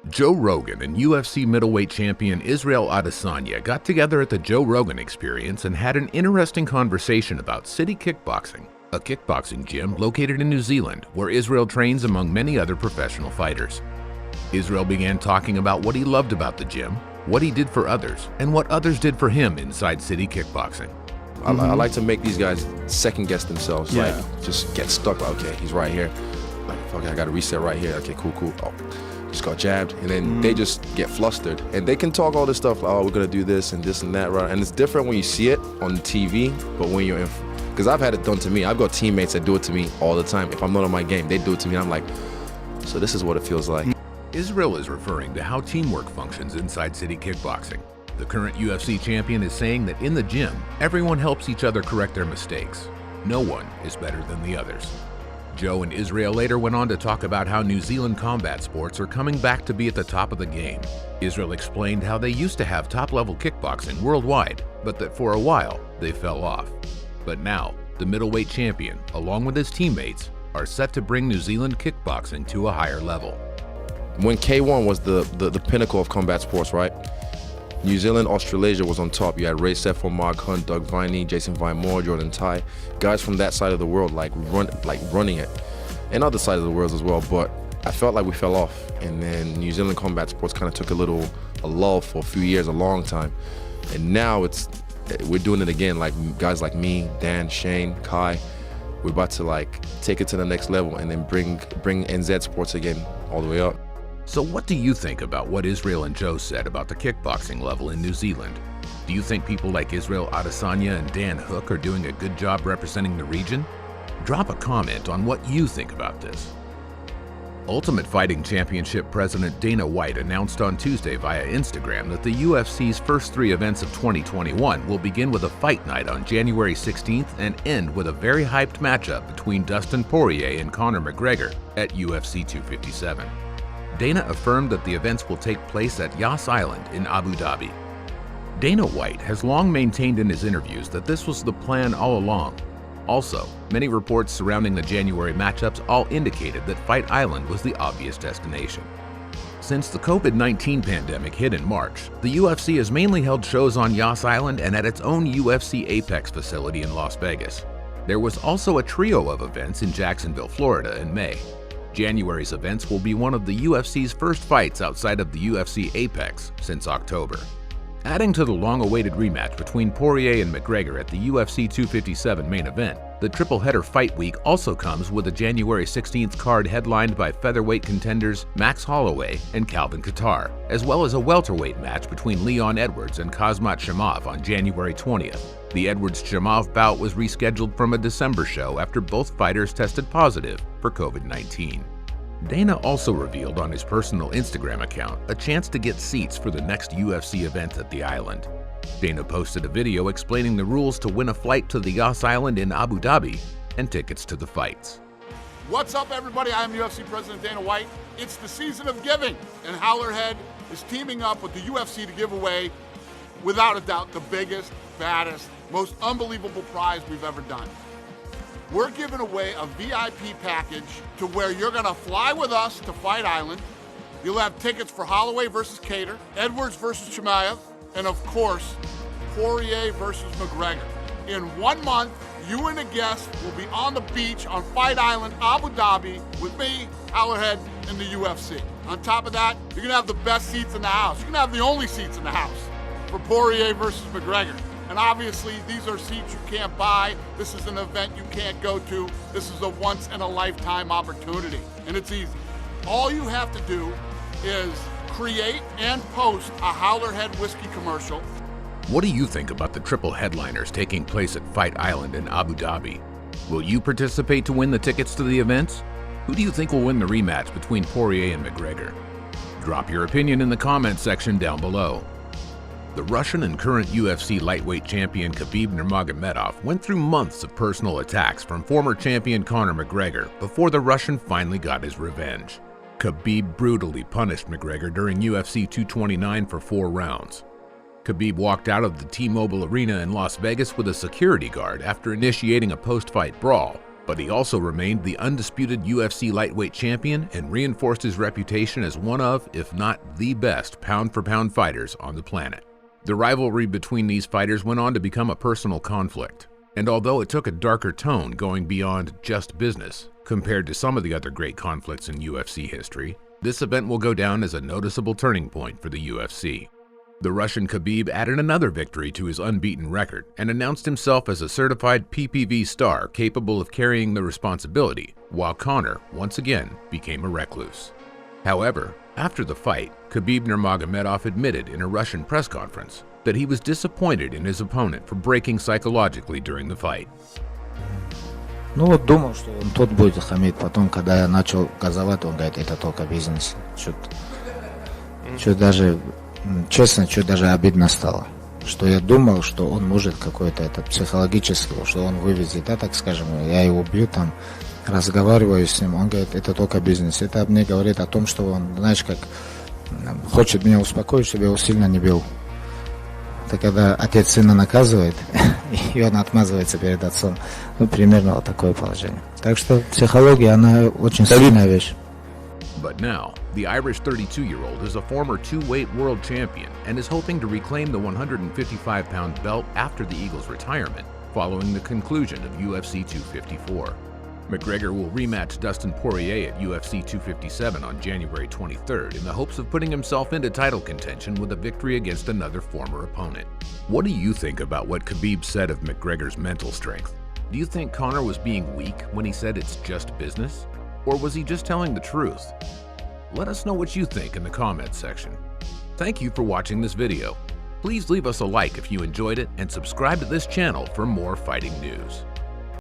Joe Rogan and UFC middleweight champion Israel Adesanya got together at the Joe Rogan Experience and had an interesting conversation about City Kickboxing, a kickboxing gym located in New Zealand where Israel trains among many other professional fighters. Israel began talking about what he loved about the gym, what he did for others, and what others did for him inside City Kickboxing. I like to make these guys second guess themselves, like just get stuck, like, okay, he's right here. Like, okay, I gotta reset right here. Okay, cool. Oh, just got jabbed. And then they just get flustered. And they can talk all this stuff, like, oh, we're gonna do this and that, right? And it's different when you see it on TV, but when you're in, because I've had it done to me. I've got teammates that do it to me all the time. If I'm not on my game, they do it to me. I'm like, so this is what it feels like. Israel is referring to how teamwork functions inside City Kickboxing. The current UFC champion is saying that in the gym, everyone helps each other correct their mistakes. No one is better than the others. Joe and Israel later went on to talk about how New Zealand combat sports are coming back to be at the top of the game. Israel explained how they used to have top-level kickboxing worldwide, but that for a while, they fell off. But now, the middleweight champion, along with his teammates, are set to bring New Zealand kickboxing to a higher level. When K1 was the pinnacle of combat sports, right? New Zealand, Australasia was on top. You had Ray Sefo, Mark Hunt, Doug Viney, Jason Vimore, Jordan Tai, guys from that side of the world, running it, and other sides of the world as well. But I felt like we fell off, and then New Zealand combat sports kind of took a lull for a few years, a long time, and now we're doing it again. Like guys like me, Dan, Shane, Kai, we're about to take it to the next level, and then bring NZ sports again all the way up. So what do you think about what Israel and Joe said about the kickboxing level in New Zealand? Do you think people like Israel Adesanya and Dan Hook are doing a good job representing the region? Drop a comment on what you think about this. Ultimate Fighting Championship President Dana White announced on Tuesday via Instagram that the UFC's first 3 events of 2021 will begin with a fight night on January 16th and end with a very hyped matchup between Dustin Poirier and Conor McGregor at UFC 257. Dana affirmed that the events will take place at Yas Island in Abu Dhabi. Dana White has long maintained in his interviews that this was the plan all along. Also, many reports surrounding the January matchups all indicated that Fight Island was the obvious destination. Since the COVID-19 pandemic hit in March, the UFC has mainly held shows on Yas Island and at its own UFC Apex facility in Las Vegas. There was also a trio of events in Jacksonville, Florida in May. January's events will be one of the UFC's first fights outside of the UFC Apex since October. Adding to the long-awaited rematch between Poirier and McGregor at the UFC 257 main event, the triple-header fight week also comes with a January 16th card headlined by featherweight contenders Max Holloway and Calvin Kattar, as well as a welterweight match between Leon Edwards and Khamzat Chimaev on January 20th. The Edwards-Chimaev bout was rescheduled from a December show after both fighters tested positive for COVID-19. Dana also revealed on his personal Instagram account a chance to get seats for the next UFC event at the island. Dana posted a video explaining the rules to win a flight to the Yas Island in Abu Dhabi and tickets to the fights. What's up, everybody? I'm UFC President Dana White. It's the season of giving, and Howlerhead is teaming up with the UFC to give away, without a doubt, the biggest, baddest, most unbelievable prize we've ever done. We're giving away a VIP package to where you're gonna fly with us to Fight Island. You'll have tickets for Holloway versus Kattar, Edwards versus Chimaev, and of course, Poirier versus McGregor. In 1 month, you and a guest will be on the beach on Fight Island, Abu Dhabi, with me, Howlerhead, and the UFC. On top of that, you're gonna have the best seats in the house. You're gonna have the only seats in the house for Poirier versus McGregor. And obviously, these are seats you can't buy. This is an event you can't go to. This is a once-in-a-lifetime opportunity, and it's easy. All you have to do is create and post a Howlerhead whiskey commercial. What do you think about the triple headliners taking place at Fight Island in Abu Dhabi? Will you participate to win the tickets to the events? Who do you think will win the rematch between Poirier and McGregor? Drop your opinion in the comments section down below. The Russian and current UFC lightweight champion Khabib Nurmagomedov went through months of personal attacks from former champion Conor McGregor before the Russian finally got his revenge. Khabib brutally punished McGregor during UFC 229 for 4 rounds. Khabib walked out of the T-Mobile Arena in Las Vegas with a security guard after initiating a post-fight brawl, But he also remained the undisputed UFC lightweight champion and reinforced his reputation as one of, if not the best, pound-for-pound fighters on the planet. The rivalry between these fighters went on to become a personal conflict, and although it took a darker tone going beyond just business, compared to some of the other great conflicts in UFC history, this event will go down as a noticeable turning point for the UFC. The Russian Khabib added another victory to his unbeaten record and announced himself as a certified PPV star capable of carrying the responsibility, while Conor, once again, became a recluse. However, after the fight, Khabib Nurmagomedov admitted in a Russian press conference that he was disappointed in his opponent for breaking psychologically during the fight. Ну вот думал, что он тот будет хамить, потом, когда я начал газовать, он говорит, это только бизнес. Что даже, честно, что даже обидно стало. Что я думал, что он может какой-то это психологически, что он вывезет, да, так скажем, я его бью там, разговариваю с ним, он говорит, это только бизнес. Это мне говорит о том, что он, знаешь, как хочет меня успокоить, чтобы я его сильно не бил. Это когда отец сына наказывает, и он отмазывается перед отцом. Ну, примерно вот такое положение. Так что психология, она очень сильная вещь. But now, the Irish 32-year-old is a former two-weight world champion and is hoping to reclaim the 155-pound belt after the Eagles' retirement, following the conclusion of UFC 254. McGregor will rematch Dustin Poirier at UFC 257 on January 23rd in the hopes of putting himself into title contention with a victory against another former opponent. What do you think about what Khabib said of McGregor's mental strength? Do you think Conor was being weak when he said it's just business? Or was he just telling the truth? Let us know what you think in the comments section. Thank you for watching this video. Please leave us a like if you enjoyed it and subscribe to this channel for more fighting news.